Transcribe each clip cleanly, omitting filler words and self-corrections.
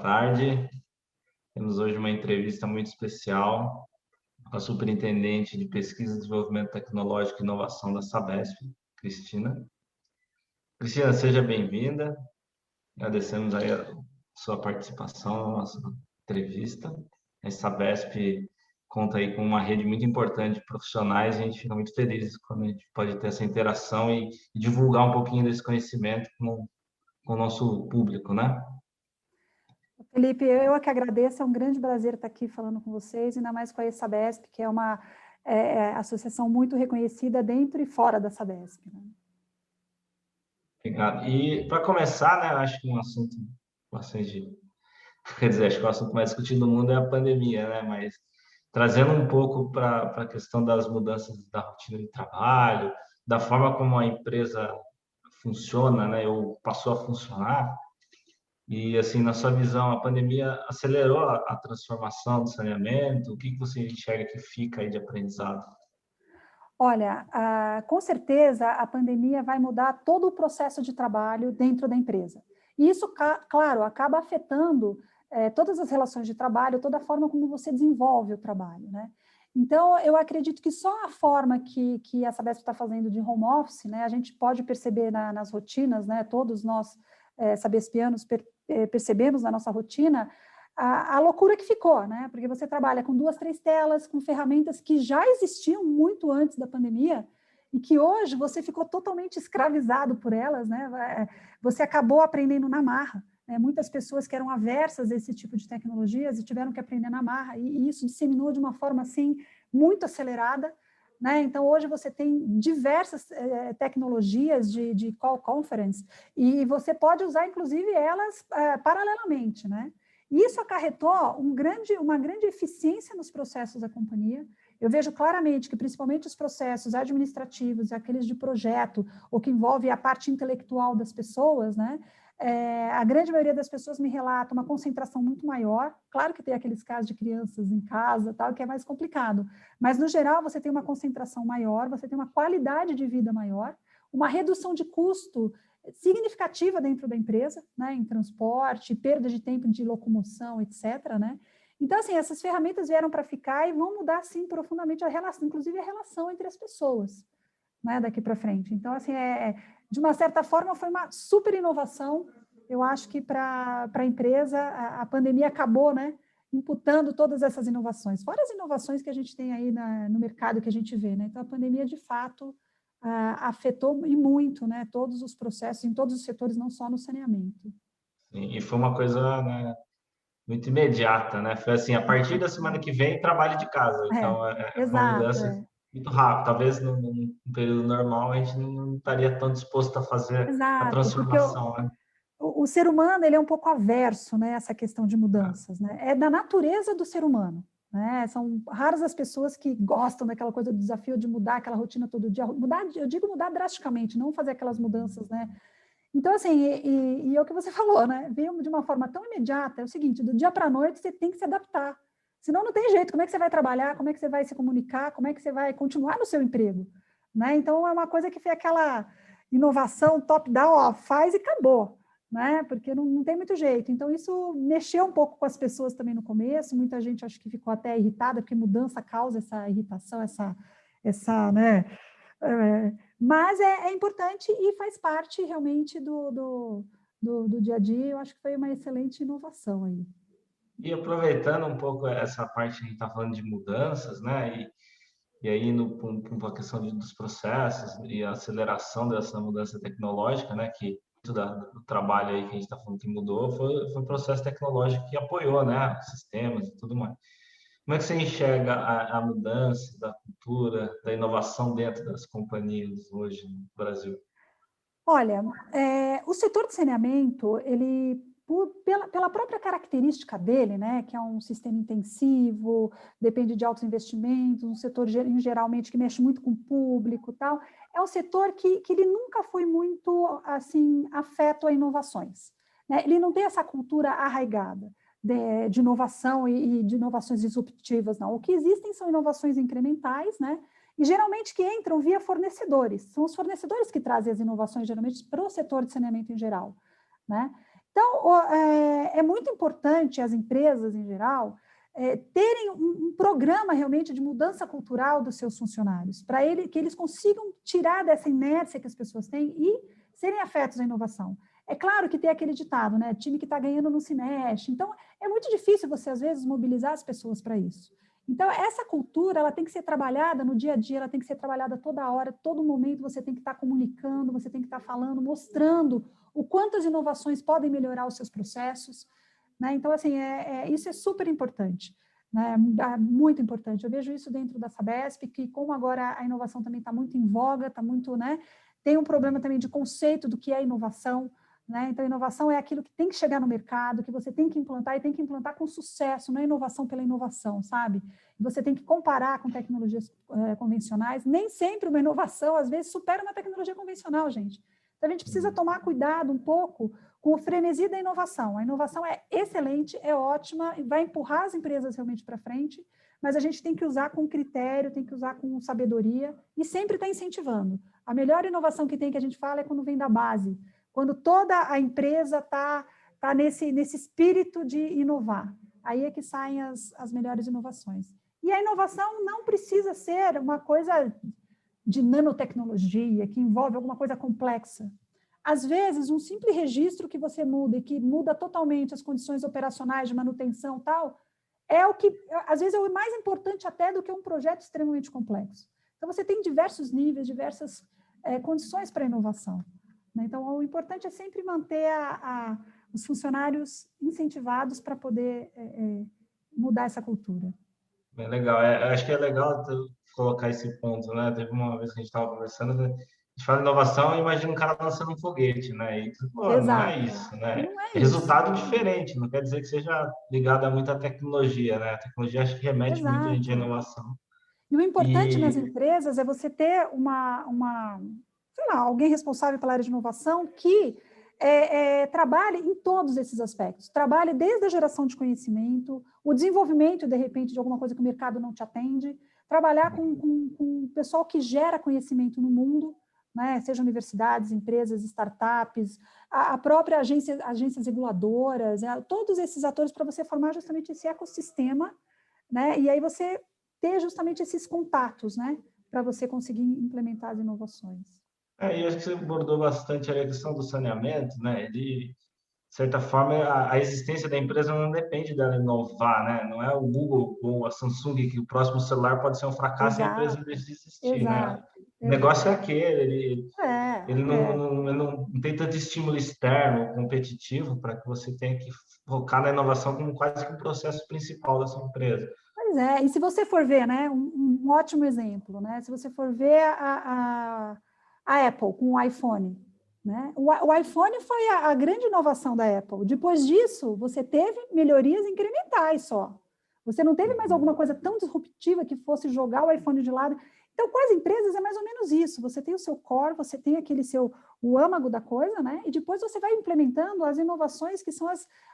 tarde. Temos hoje uma entrevista muito especial com a Superintendente de Pesquisa, Desenvolvimento Tecnológico e Inovação da Sabesp, Cristina. Cristina, seja bem-vinda. Agradecemos aí a sua participação na nossa entrevista. A Sabesp conta aí com uma rede muito importante de profissionais e a gente fica muito feliz quando a gente pode ter essa interação e divulgar um pouquinho desse conhecimento com o nosso público, né? Felipe, eu é que agradeço, é um grande prazer estar aqui falando com vocês, ainda mais com a Sabesp, que é uma associação muito reconhecida dentro e fora da Sabesp. Né? Obrigado. E para começar, né, acho que um assunto bastante, quer dizer, acho que o assunto mais discutido no mundo é a pandemia, né, mas trazendo um pouco para a questão das mudanças da rotina de trabalho, da forma como a empresa funciona, né, ou passou a funcionar. E, assim, na sua visão, a pandemia acelerou a transformação do saneamento? O que você enxerga que fica aí de aprendizado? Olha, com certeza a pandemia vai mudar todo o processo de trabalho dentro da empresa. E isso, claro, acaba afetando todas as relações de trabalho, toda a forma como você desenvolve o trabalho, né? Então, eu acredito que só a forma que a Sabesp está fazendo de home office, né, a gente pode perceber nas rotinas, né, todos nós sabespianos percebemos na nossa rotina a loucura que ficou, né? Porque você trabalha com 2, 3 telas, com ferramentas que já existiam muito antes da pandemia e que hoje você ficou totalmente escravizado por elas, né? Você acabou aprendendo na marra. Né? Muitas pessoas que eram aversas a esse tipo de tecnologias e tiveram que aprender na marra, e isso disseminou de uma forma assim muito acelerada. Né? Então, hoje você tem diversas tecnologias de call conference e você pode usar, inclusive, elas paralelamente, né? Isso acarretou uma grande eficiência nos processos da companhia. Eu vejo claramente que, principalmente os processos administrativos, aqueles de projeto, ou que envolve a parte intelectual das pessoas, né? A grande maioria das pessoas me relata uma concentração muito maior. Claro que tem aqueles casos de crianças em casa, tal, que é mais complicado. Mas, no geral, você tem uma concentração maior, você tem uma qualidade de vida maior, uma redução de custo significativa dentro da empresa, né, em transporte, perda de tempo de locomoção, etc., né? Então, assim, essas ferramentas vieram para ficar e vão mudar, sim, profundamente a relação, inclusive a relação entre as pessoas, né, daqui para frente. Então, assim, de uma certa forma, foi uma super inovação. Eu acho que para a empresa, a pandemia acabou, né, imputando todas essas inovações, fora as inovações que a gente tem aí no mercado que a gente vê, né? Então, a pandemia, de fato, afetou e muito, né, todos os processos, em todos os setores, não só no saneamento. Sim, e foi uma coisa, né, muito imediata, né? Foi assim, a partir da semana que vem, trabalho de casa. Então, é uma Exato. mudança muito rápida. Talvez num período normal a gente não estaria tão disposto a fazer a Exato, porque transformação, né? o ser humano ele é um pouco averso, né, a essa questão de mudanças, né? É da natureza do ser humano, né? São raras as pessoas que gostam daquela coisa do desafio de mudar aquela rotina todo dia, mudar, eu digo mudar drasticamente, não fazer aquelas mudanças, né? Então, assim, e é o que você falou, né? Veio de uma forma tão imediata, é o seguinte, do dia para a noite você tem que se adaptar, senão não tem jeito, como é que você vai trabalhar, como é que você vai se comunicar, como é que você vai continuar no seu emprego, né? Então, é uma coisa que foi aquela inovação top-down, ó, faz e acabou, né? Porque não tem muito jeito. Então, isso mexeu um pouco com as pessoas também no começo, muita gente acho que ficou até irritada, porque mudança causa essa irritação, né? Mas é importante e faz parte realmente do dia a dia. Eu acho que foi uma excelente inovação aí. E aproveitando um pouco essa parte que a gente está falando de mudanças, né? E aí, para a questão dos processos e a aceleração dessa mudança tecnológica, né? Que do trabalho aí que a gente está falando que mudou foi um processo tecnológico que apoiou, né? Os sistemas e tudo mais. Como é que você enxerga a mudança da cultura, da inovação dentro das companhias hoje no Brasil? Olha, o setor de saneamento, ele, pela própria característica dele, né, que é um sistema intensivo, depende de altos investimentos, um setor geralmente que mexe muito com o público, tal, é um setor que ele nunca foi muito assim afeto a inovações, né? Ele não tem essa cultura arraigada de inovação e de inovações disruptivas, não. O que existem são inovações incrementais, né? E geralmente que entram via fornecedores. São os fornecedores que trazem as inovações, geralmente, para o setor de saneamento em geral. Né? Então, é muito importante as empresas, em geral, terem um programa realmente de mudança cultural dos seus funcionários, para que eles consigam tirar dessa inércia que as pessoas têm e serem afetos à inovação. É claro que tem aquele ditado, né? Time que está ganhando não se mexe. Então, é muito difícil você, às vezes, mobilizar as pessoas para isso. Então, essa cultura, ela tem que ser trabalhada no dia a dia, ela tem que ser trabalhada toda hora, todo momento você tem que estar comunicando, você tem que estar falando, mostrando o quanto as inovações podem melhorar os seus processos, né? Então, assim, isso é super importante, né? Muito importante. Eu vejo isso dentro da Sabesp, que como agora a inovação também está muito em voga, está muito, né? Tem um problema também de conceito do que é inovação, né? Então, inovação é aquilo que tem que chegar no mercado, que você tem que implantar e tem que implantar com sucesso, não é inovação pela inovação, sabe? Você tem que comparar com tecnologias convencionais. Nem sempre uma inovação, às vezes, supera uma tecnologia convencional, gente. Então, a gente precisa tomar cuidado um pouco com o frenesi da inovação. A inovação é excelente, é ótima, vai empurrar as empresas realmente para frente, mas a gente tem que usar com critério, tem que usar com sabedoria e sempre está incentivando. A melhor inovação que tem, que a gente fala, é quando vem da base, quando toda a empresa está nesse espírito de inovar. Aí é que saem as melhores inovações. E a inovação não precisa ser uma coisa de nanotecnologia, que envolve alguma coisa complexa. Às vezes, um simples registro que você muda e que muda totalmente as condições operacionais de manutenção e tal, é o que, às vezes, é o mais importante até do que um projeto extremamente complexo. Então, você tem diversos níveis, diversas condições para inovação, né? Então, o importante é sempre manter os funcionários incentivados para poder mudar essa cultura. Bem legal. Acho que é legal colocar esse ponto, né? Teve uma vez que a gente estava conversando, né? A gente fala inovação e imagina um cara lançando um foguete, né? E pô, não é Exato. isso, né? Não é É isso. resultado diferente, não quer dizer que seja ligado a muita tecnologia, né? A tecnologia acho que remete muito a gente à Exato. inovação. E o importante nas E empresas é você ter sei lá, alguém responsável pela área de inovação que trabalhe em todos esses aspectos. Trabalhe desde a geração de conhecimento, o desenvolvimento, de repente, de alguma coisa que o mercado não te atende, trabalhar com o pessoal que gera conhecimento no mundo, né? Seja universidades, empresas, startups, a própria agências reguladoras, todos esses atores para você formar justamente esse ecossistema, né? E aí você ter justamente esses contatos, né, para você conseguir implementar as inovações. e acho que você abordou bastante ali a questão do saneamento, né? De certa forma, a existência da empresa não depende dela inovar, né? Não é o Google ou a Samsung que o próximo celular pode ser um fracasso e a empresa Exato, deixa de existir, né? exato, O negócio é exato. aquele, ele É. não tem tanto estímulo externo, competitivo, para que você tenha que focar na inovação como quase que o processo principal da sua empresa. Pois é, e se você for ver, né, um ótimo exemplo, né, se você for ver a Apple com o iPhone, né, o iPhone foi a grande inovação da Apple. Depois disso, você teve melhorias incrementais só. Você não teve mais alguma coisa tão disruptiva que fosse jogar o iPhone de lado. Então, com as empresas é mais ou menos isso. Você tem o seu core, você tem aquele o âmago da coisa, né? E depois você vai implementando as inovações que são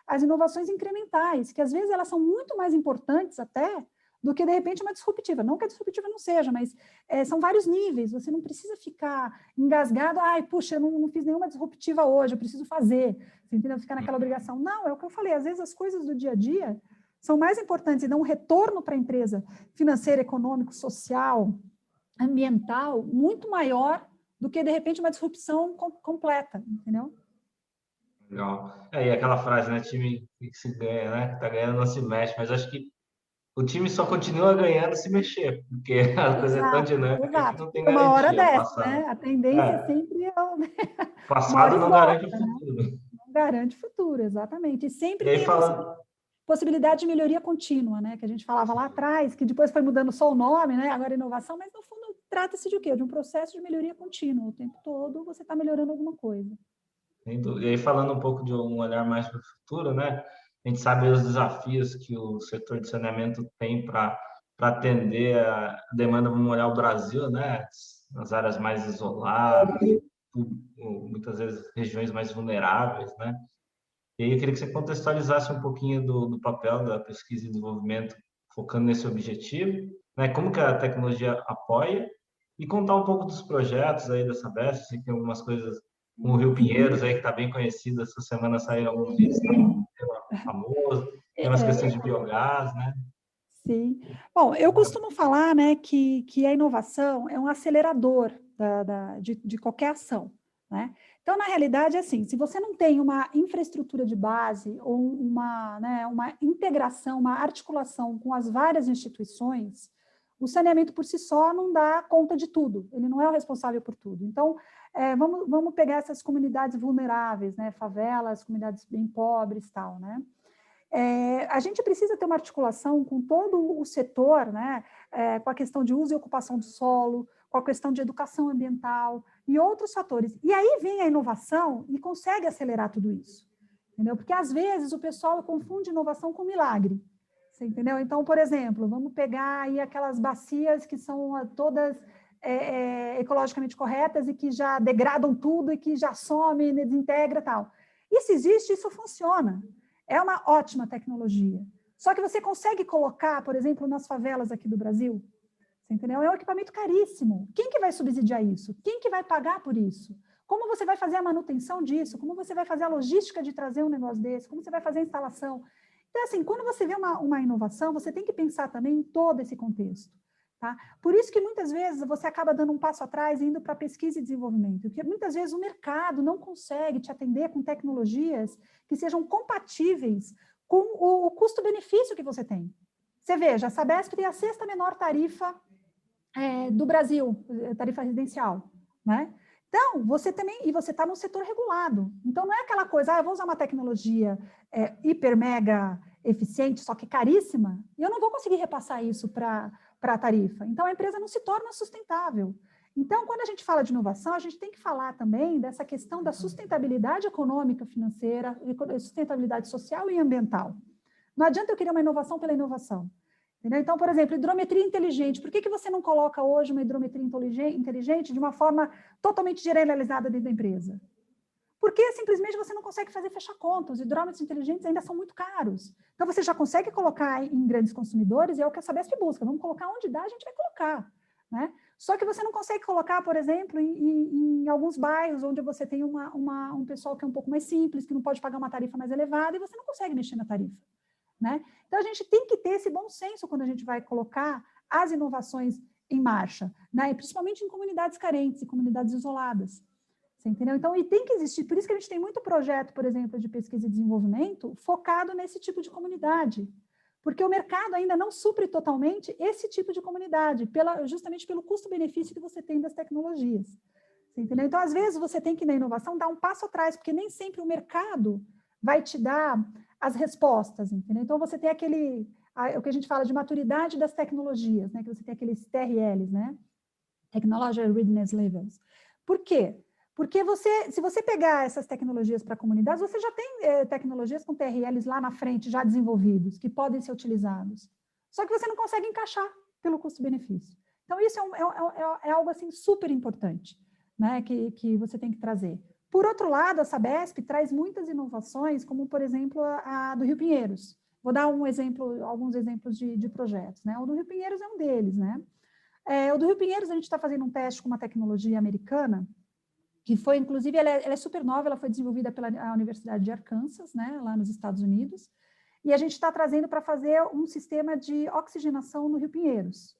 as inovações incrementais, que às vezes elas são muito mais importantes até do que, de repente, uma disruptiva. Não que a disruptiva não seja, mas são vários níveis. Você não precisa ficar engasgado, ai, puxa, eu não fiz nenhuma disruptiva hoje, eu preciso fazer. Você entendeu? Ficar naquela obrigação. Não, é o que eu falei, às vezes as coisas do dia a dia são mais importantes e dão um retorno para a empresa financeiro, econômico, social, ambiental, muito maior do que, de repente, uma disrupção completa, entendeu? Legal. E aquela frase, né? Time que se ganha, né? Que tá ganhando não se mexe, mas acho que o time só continua ganhando se mexer, porque a coisa é tão Exato, dinâmica que exato. não tem Uma hora garantia. dessa, né? A tendência É, sempre é uma hora passado não garante o esgota, né? futuro. Não garante futuro, exatamente. E E sempre aí tem a falando, possibilidade de melhoria contínua, né? Que a gente falava lá atrás, que depois foi mudando só o nome, né? Agora inovação, mas no fundo trata-se de o quê? De um processo de melhoria contínua. O tempo todo você está melhorando alguma coisa. e aí falando um pouco de um olhar mais para o futuro, né? A gente sabe os desafios que o setor de saneamento tem para atender a demanda, vamos olhar o Brasil, né? Nas áreas mais isoladas, muitas vezes regiões mais vulneráveis, né? E aí eu queria que você contextualizasse um pouquinho do papel da pesquisa e desenvolvimento focando nesse objetivo, né? Como que a tecnologia apoia e contar um pouco dos projetos aí da Sabesp, sei que tem algumas coisas com o Rio Pinheiros, aí, que está bem conhecido. Essa semana saíram alguns vídeos, tá famoso. Tem umas questões de biogás, né? Sim. Bom, eu costumo falar, né, que a inovação é um acelerador de qualquer ação, né? Então, na realidade, é assim, se você não tem uma infraestrutura de base ou uma, né, uma integração, uma articulação com as várias instituições, o saneamento por si só não dá conta de tudo, ele não é o responsável por tudo. Então, vamos pegar essas comunidades vulneráveis, né, favelas, comunidades bem pobres, tal, né? A gente precisa ter uma articulação com todo o setor, né, com a questão de uso e ocupação do solo, com a questão de educação ambiental e outros fatores. E aí vem a inovação e consegue acelerar tudo isso, entendeu? Porque, às vezes, o pessoal confunde inovação com milagre, você entendeu? Então, por exemplo, vamos pegar aí aquelas bacias que são todas ecologicamente corretas e que já degradam tudo e que já some, desintegra e tal. Isso existe, isso funciona. É uma ótima tecnologia. Só que você consegue colocar, por exemplo, nas favelas aqui do Brasil, você entendeu? É um equipamento caríssimo. Quem que vai subsidiar isso? Quem que vai pagar por isso? Como você vai fazer a manutenção disso? Como você vai fazer a logística de trazer um negócio desse? Como você vai fazer a instalação? Então, assim, quando você vê uma inovação, você tem que pensar também em todo esse contexto. Tá? Por isso que muitas vezes você acaba dando um passo atrás e indo para pesquisa e desenvolvimento, porque muitas vezes o mercado não consegue te atender com tecnologias que sejam compatíveis com o custo-benefício que você tem. Você veja, a Sabesp tem a sexta menor tarifa do Brasil, tarifa residencial, né? Então, você também, e você está no setor regulado. Então, não é aquela coisa, eu vou usar uma tecnologia hiper, mega eficiente, só que caríssima, e eu não vou conseguir repassar isso para a tarifa. Então, a empresa não se torna sustentável. Então, quando a gente fala de inovação, a gente tem que falar também dessa questão da sustentabilidade econômica, financeira, sustentabilidade social e ambiental. Não adianta eu querer uma inovação pela inovação. Entendeu? Então, por exemplo, hidrometria inteligente. Por que você não coloca hoje uma hidrometria inteligente de uma forma totalmente generalizada dentro da empresa? Porque simplesmente você não consegue fazer fechar conta. Os hidrômetros inteligentes ainda são muito caros. Então, você já consegue colocar em grandes consumidores, e é o que a Sabesp busca. Vamos colocar onde dá, a gente vai colocar. Né? Só que você não consegue colocar, por exemplo, em alguns bairros onde você tem um pessoal que é um pouco mais simples, que não pode pagar uma tarifa mais elevada, e você não consegue mexer na tarifa. Né? Então, a gente tem que ter esse bom senso quando a gente vai colocar as inovações em marcha, né? E principalmente em comunidades carentes e comunidades isoladas. Você entendeu? Então, e tem que existir, por isso que a gente tem muito projeto, por exemplo, de pesquisa e desenvolvimento focado nesse tipo de comunidade, porque o mercado ainda não supre totalmente esse tipo de comunidade, justamente pelo custo-benefício que você tem das tecnologias. Você entendeu? Então, às vezes, você tem que, na inovação, dar um passo atrás, porque nem sempre o mercado vai te dar as respostas, entendeu? Então, você tem o que a gente fala de maturidade das tecnologias, né? Que você tem aqueles TRLs, né? Technology Readiness Levels. Por quê? Porque se você pegar essas tecnologias para comunidades, você já tem tecnologias com TRLs lá na frente, já desenvolvidos, que podem ser utilizados. Só que você não consegue encaixar pelo custo-benefício. Então, isso é algo assim super importante, né, que você tem que trazer. Por outro lado, a Sabesp traz muitas inovações, como, por exemplo, a do Rio Pinheiros. Vou dar alguns exemplos de projetos. Né? O do Rio Pinheiros é um deles. Né? O do Rio Pinheiros, a gente está fazendo um teste com uma tecnologia americana, que foi, inclusive, ela é super nova, ela foi desenvolvida pela Universidade de Arkansas, né, lá nos Estados Unidos, e a gente está trazendo para fazer um sistema de oxigenação no Rio Pinheiros.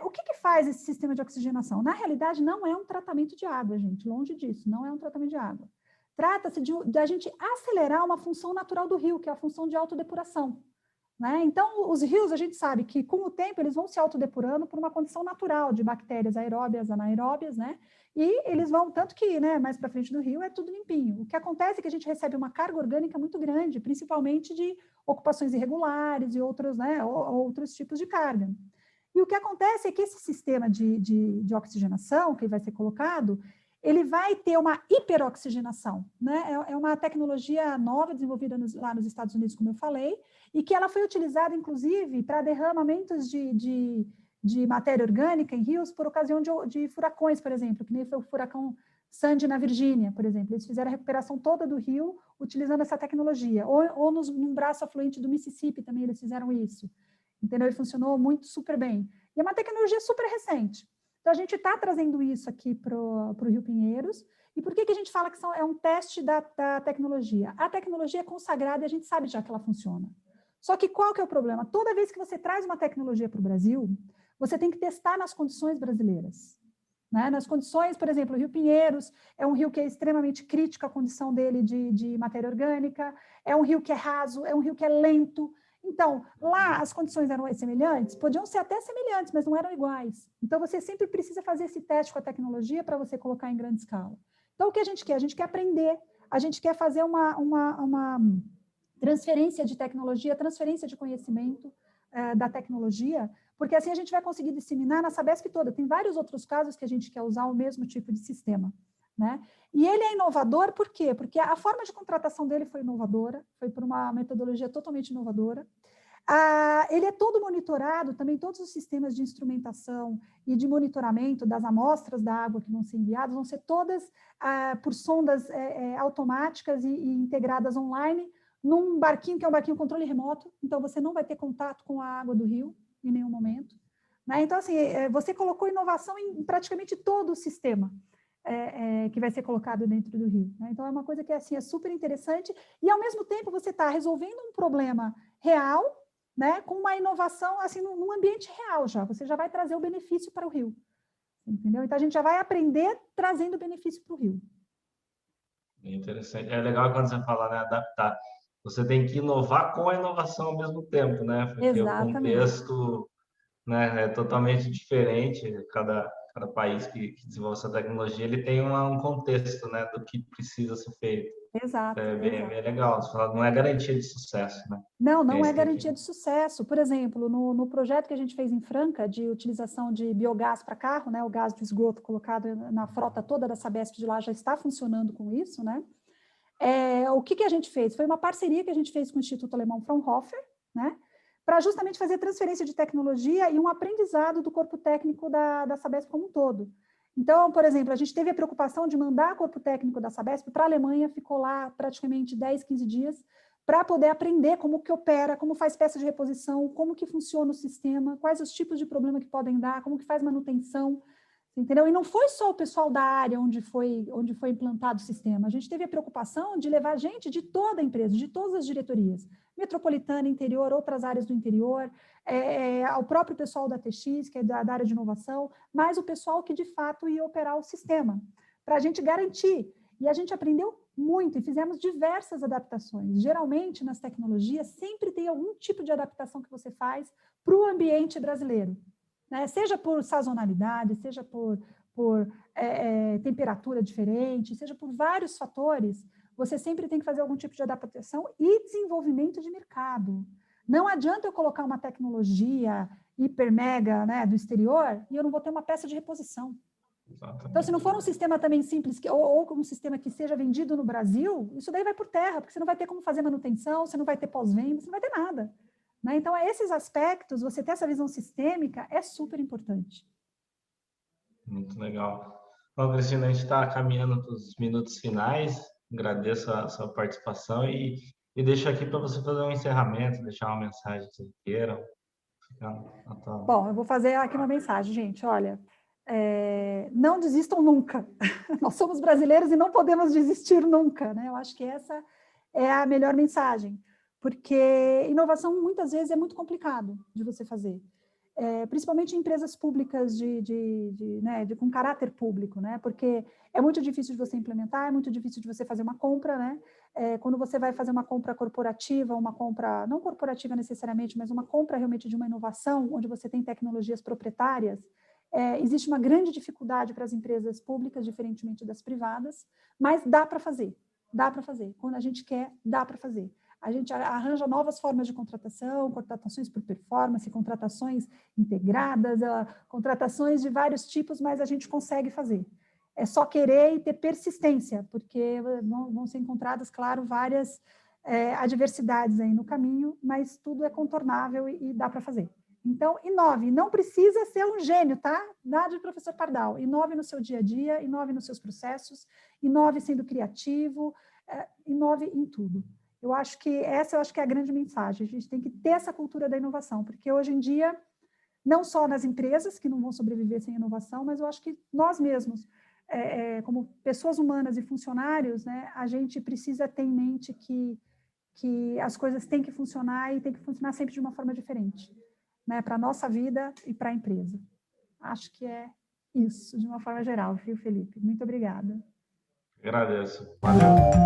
O que faz esse sistema de oxigenação? Na realidade, não é um tratamento de água, gente, longe disso, não é um tratamento de água. Trata-se de a gente acelerar uma função natural do rio, que é a função de autodepuração. Né? Então, os rios, a gente sabe que, com o tempo, eles vão se autodepurando por uma condição natural de bactérias aeróbias, anaeróbias, né? E eles vão, tanto que, né, mais para frente do rio é tudo limpinho. O que acontece é que a gente recebe uma carga orgânica muito grande, principalmente de ocupações irregulares e outros, né, outros tipos de carga. E o que acontece é que esse sistema de oxigenação que vai ser colocado, ele vai ter uma hiperoxigenação, né? É uma tecnologia nova desenvolvida lá nos Estados Unidos, como eu falei, e que ela foi utilizada, inclusive, para derramamentos de matéria orgânica em rios por ocasião de furacões, por exemplo, que nem foi o furacão Sandy na Virgínia, por exemplo. Eles fizeram a recuperação toda do rio utilizando essa tecnologia. Ou num braço afluente do Mississippi também eles fizeram isso. Entendeu? E funcionou muito super bem. E é uma tecnologia super recente. Então, a gente está trazendo isso aqui para o Rio Pinheiros. E por que a gente fala que é um teste da tecnologia? A tecnologia é consagrada e a gente sabe já que ela funciona. Só que qual que é o problema? Toda vez que você traz uma tecnologia para o Brasil, você tem que testar nas condições brasileiras. Né? Nas condições, por exemplo, o Rio Pinheiros é um rio que é extremamente crítico à condição dele de matéria orgânica, é um rio que é raso, é um rio que é lento. Então, lá as condições eram semelhantes? Podiam ser até semelhantes, mas não eram iguais. Então, você sempre precisa fazer esse teste com a tecnologia para você colocar em grande escala. Então, o que a gente quer? A gente quer aprender, a gente quer fazer uma transferência de tecnologia, transferência de conhecimento da tecnologia, porque assim a gente vai conseguir disseminar na Sabesp toda. Tem vários outros casos que a gente quer usar o mesmo tipo de sistema. Né? E ele é inovador por quê? Porque a forma de contratação dele foi inovadora, foi por uma metodologia totalmente inovadora. Ele é todo monitorado, também todos os sistemas de instrumentação e de monitoramento das amostras da água que vão ser enviadas, vão ser todas por sondas automáticas e integradas online, num barquinho que é um barquinho controle remoto, então você não vai ter contato com a água do rio em nenhum momento. Né? Então, assim, você colocou inovação em praticamente todo o sistema que vai ser colocado dentro do rio. Né? Então, é uma coisa que assim, é super interessante e, ao mesmo tempo, você está resolvendo um problema real, né, com uma inovação assim, num ambiente real já. Você já vai trazer o benefício para o rio. Entendeu? Então, a gente já vai aprender trazendo benefício para o rio. Interessante. É legal quando você fala, né, adaptar. Você tem que inovar com a inovação ao mesmo tempo, né? Porque o Exatamente. contexto, né, é totalmente diferente. Cada país que desenvolve essa tecnologia, ele tem um contexto, né, do que precisa ser feito. Exato, É exato. bem legal. Você fala, não é garantia de sucesso, né? Não, não é Esse garantia daqui. de sucesso. Por exemplo, no projeto que a gente fez em Franca, de utilização de biogás para carro, né, o gás de esgoto colocado na frota toda da Sabesp de lá já está funcionando com isso, né? O que a gente fez? Foi uma parceria que a gente fez com o Instituto Alemão Fraunhofer, né? Para justamente fazer transferência de tecnologia e um aprendizado do corpo técnico da Sabesp como um todo. Então, por exemplo, a gente teve a preocupação de mandar o corpo técnico da Sabesp para a Alemanha, ficou lá praticamente 10, 15 dias, para poder aprender como que opera, como faz peça de reposição, como que funciona o sistema, quais os tipos de problema que podem dar, como que faz manutenção, entendeu? E não foi só o pessoal da área onde foi implantado o sistema, a gente teve a preocupação de levar gente de toda a empresa, de todas as diretorias, metropolitana, interior, outras áreas do interior, ao próprio pessoal da TX, que é da área de inovação, mas o pessoal que de fato ia operar o sistema, para a gente garantir. E a gente aprendeu muito e fizemos diversas adaptações. Geralmente, nas tecnologias, sempre tem algum tipo de adaptação que você faz para o ambiente brasileiro. Né? Seja por sazonalidade, seja por temperatura diferente, seja por vários fatores, você sempre tem que fazer algum tipo de adaptação e desenvolvimento de mercado. Não adianta eu colocar uma tecnologia hiper mega, né, do exterior e eu não vou ter uma peça de reposição. Exatamente. Então, se não for um sistema também simples, ou um sistema que seja vendido no Brasil, isso daí vai por terra, porque você não vai ter como fazer manutenção, você não vai ter pós-venda, você não vai ter nada. Né? Então, esses aspectos, você ter essa visão sistêmica é super importante. Muito legal. Bom, Cristina, a gente está caminhando para os minutos finais. Agradeço a sua participação e deixo aqui para você fazer um encerramento, deixar uma mensagem que vocês queiram. Bom, eu vou fazer aqui uma mensagem, gente. Olha, não desistam nunca. Nós somos brasileiros e não podemos desistir nunca. Né? Eu acho que essa é a melhor mensagem, porque inovação muitas vezes é muito complicado de você fazer. Principalmente em empresas públicas com caráter público, né? Porque é muito difícil de você implementar, é muito difícil de você fazer uma compra, né? Quando você vai fazer uma compra corporativa, uma compra, não corporativa necessariamente, mas uma compra realmente de uma inovação, onde você tem tecnologias proprietárias, existe uma grande dificuldade para as empresas públicas, diferentemente das privadas, mas dá para fazer. Quando a gente quer, dá para fazer. A gente arranja novas formas de contratação, contratações por performance, contratações integradas, contratações de vários tipos, mas a gente consegue fazer. É só querer e ter persistência, porque vão ser encontradas, claro, várias adversidades aí no caminho, mas tudo é contornável e dá para fazer. Então, inove. Não precisa ser um gênio, tá? Nada de professor Pardal. Inove no seu dia a dia, inove nos seus processos, inove sendo criativo, inove em tudo. Eu acho que é a grande mensagem. A gente tem que ter essa cultura da inovação, porque hoje em dia não só nas empresas, que não vão sobreviver sem inovação, mas eu acho que nós mesmos, como pessoas humanas e funcionários, né, a gente precisa ter em mente que as coisas têm que funcionar e têm que funcionar sempre de uma forma diferente, né, para a nossa vida e para a empresa. Acho que é isso, de uma forma geral, viu, Felipe? Muito obrigada. Agradeço. Valeu.